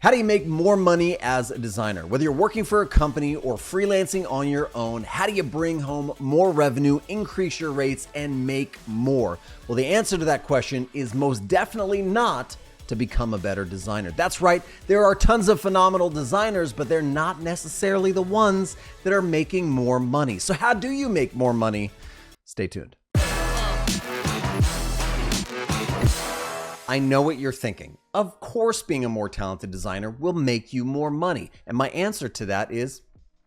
How do you make more money as a designer? Whether you're working for a company or freelancing on your own, how do you bring home more revenue, increase your rates, and make more? Well, the answer to that question is most definitely not to become a better designer. That's right, there are tons of phenomenal designers, but they're not necessarily the ones that are making more money. So how do you make more money? Stay tuned. I know what you're thinking. Of course, being a more talented designer will make you more money. And my answer to that is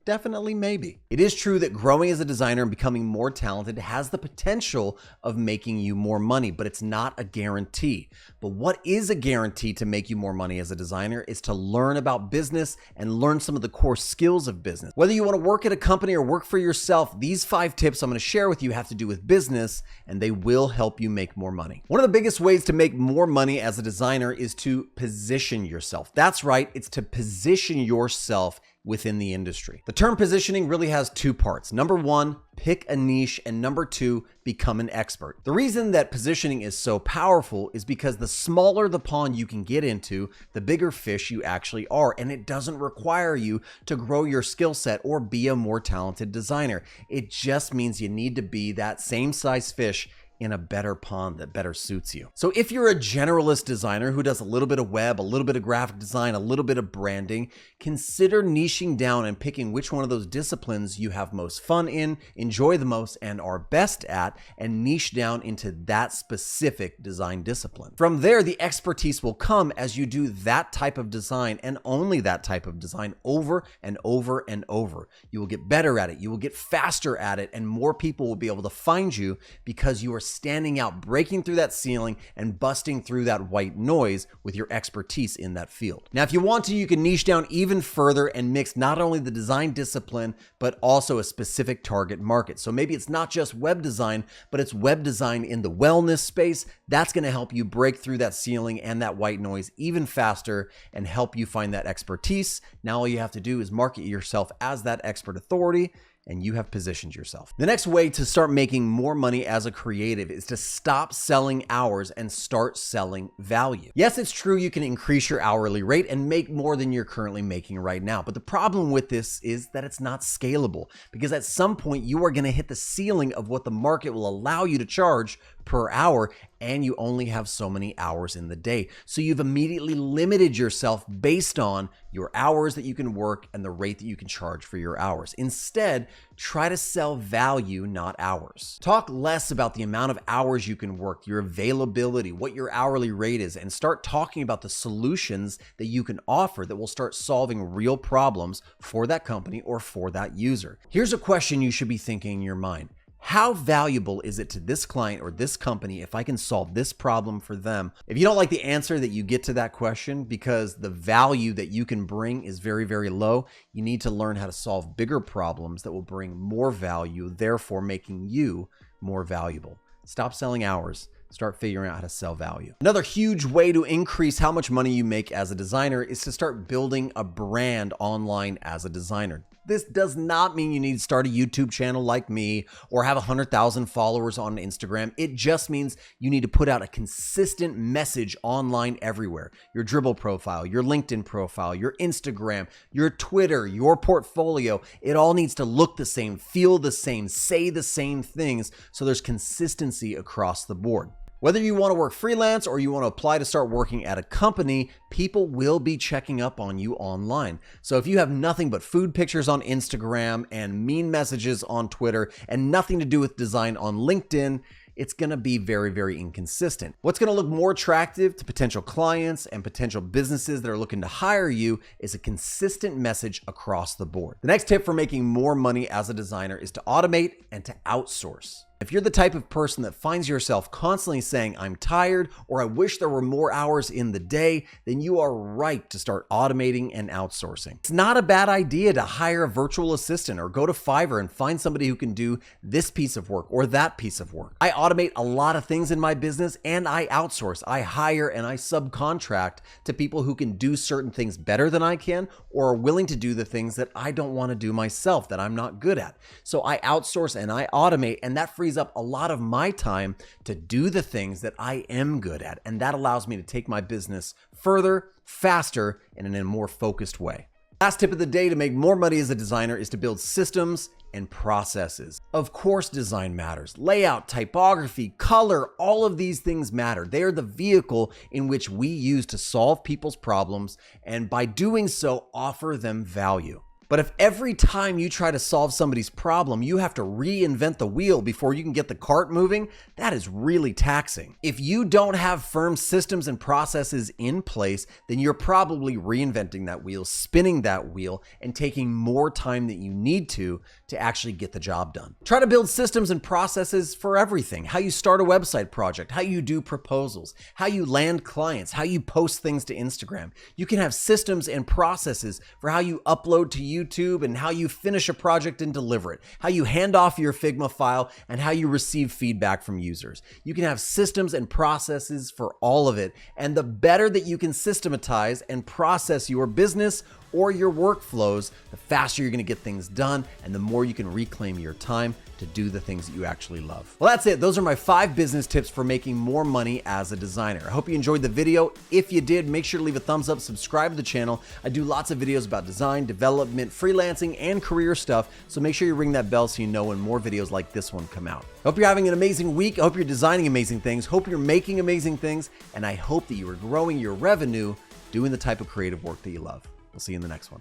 definitely maybe. It is true that growing as a designer and becoming more talented has the potential of making you more money, but it's not a guarantee. But what is a guarantee to make you more money as a designer is to learn about business and learn some of the core skills of business. Whether you want to work at a company or work for yourself, these 5 tips I'm going to share with you have to do with business, and they will help you make more money. One of the biggest ways to make more money as a designer is to position yourself. That's right, it's to position yourself within the industry. The term positioning really has 2 parts. Number 1, pick a niche, and number 2, become an expert. The reason that positioning is so powerful is because the smaller the pond you can get into, the bigger fish you actually are, and it doesn't require you to grow your skill set or be a more talented designer. It just means you need to be that same size fish in a better pond that better suits you. So if you're a generalist designer who does a little bit of web, a little bit of graphic design, a little bit of branding, consider niching down and picking which one of those disciplines you have most fun in, enjoy the most, and are best at, and niche down into that specific design discipline. From there, the expertise will come as you do that type of design and only that type of design over and over and over. You will get better at it, you will get faster at it, and more people will be able to find you because you are standing out, breaking through that ceiling and busting through that white noise with your expertise in that field. Now, if you want to, you can niche down even further and mix not only the design discipline, but also a specific target market. So maybe it's not just web design, but it's web design in the wellness space. That's going to help you break through that ceiling and that white noise even faster and help you find that expertise. Now all you have to do is market yourself as that expert authority, and you have positioned yourself. The next way to start making more money as a creative is to stop selling hours and start selling value. Yes, it's true you can increase your hourly rate and make more than you're currently making right now. But the problem with this is that it's not scalable, because at some point you are going to hit the ceiling of what the market will allow you to charge per hour, and you only have so many hours in the day. So you've immediately limited yourself based on your hours that you can work and the rate that you can charge for your hours. Instead, try to sell value, not hours. Talk less about the amount of hours you can work, your availability, what your hourly rate is, and start talking about the solutions that you can offer that will start solving real problems for that company or for that user. Here's a question you should be thinking in your mind. How valuable is it to this client or this company if I can solve this problem for them? If you don't like the answer that you get to that question because the value that you can bring is very, very low, you need to learn how to solve bigger problems that will bring more value, therefore making you more valuable. Stop selling hours. Start figuring out how to sell value. Another huge way to increase how much money you make as a designer is to start building a brand online as a designer. This does not mean you need to start a YouTube channel like me or have 100,000 followers on Instagram. It just means you need to put out a consistent message online everywhere. Your Dribbble profile, your LinkedIn profile, your Instagram, your Twitter, your portfolio. It all needs to look the same, feel the same, say the same things, so there's consistency across the board. Whether you want to work freelance or you want to apply to start working at a company, people will be checking up on you online. So if you have nothing but food pictures on Instagram and mean messages on Twitter and nothing to do with design on LinkedIn, it's going to be very, very inconsistent. What's going to look more attractive to potential clients and potential businesses that are looking to hire you is a consistent message across the board. The next tip for making more money as a designer is to automate and to outsource. If you're the type of person that finds yourself constantly saying, I'm tired, or I wish there were more hours in the day, then you are right to start automating and outsourcing. It's not a bad idea to hire a virtual assistant or go to Fiverr and find somebody who can do this piece of work or that piece of work. I automate a lot of things in my business and I outsource. I hire and I subcontract to people who can do certain things better than I can or are willing to do the things that I don't want to do myself, that I'm not good at. So I outsource and I automate, and that frees frees up a lot of my time to do the things that I am good at. And that allows me to take my business further, faster, and in a more focused way. Last tip of the day to make more money as a designer is to build systems and processes. Of course, design matters. Layout, typography, color, all of these things matter. They are the vehicle in which we use to solve people's problems, and by doing so, offer them value. But if every time you try to solve somebody's problem, you have to reinvent the wheel before you can get the cart moving, that is really taxing. If you don't have firm systems and processes in place, then you're probably reinventing that wheel, spinning that wheel, and taking more time than you need to actually get the job done. Try to build systems and processes for everything. How you start a website project, how you do proposals, how you land clients, how you post things to Instagram. You can have systems and processes for how you upload to YouTube and how you finish a project and deliver it, how you hand off your Figma file, and how you receive feedback from users. You can have systems and processes for all of it. And the better that you can systematize and process your business or your workflows, the faster you're going to get things done and the more you can reclaim your time to do the things that you actually love. Well, that's it. Those are my 5 business tips for making more money as a designer. I hope you enjoyed the video. If you did, make sure to leave a thumbs up, subscribe to the channel. I do lots of videos about design, development, freelancing, and career stuff. So make sure you ring that bell so you know when more videos like this one come out. I hope you're having an amazing week. I hope you're designing amazing things. Hope you're making amazing things. And I hope that you are growing your revenue doing the type of creative work that you love. We'll see you in the next one.